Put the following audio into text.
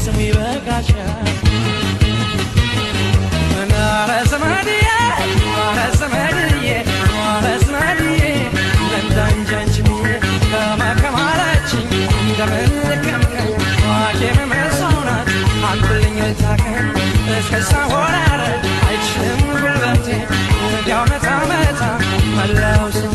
ስሙ ይበቃሻል ረዘመድዬ ረዘመድዬ ረዘመድዬ ለንዳንጃንችም ከማከማላችኝ እንደምን ልከምከኝ ዋቄ መመሰውናት አንኩልኝ ልታከኝ እስከሳ ወራረ አይችልም ጉልበቴ እንዲያው መታ መላ መላው ሰው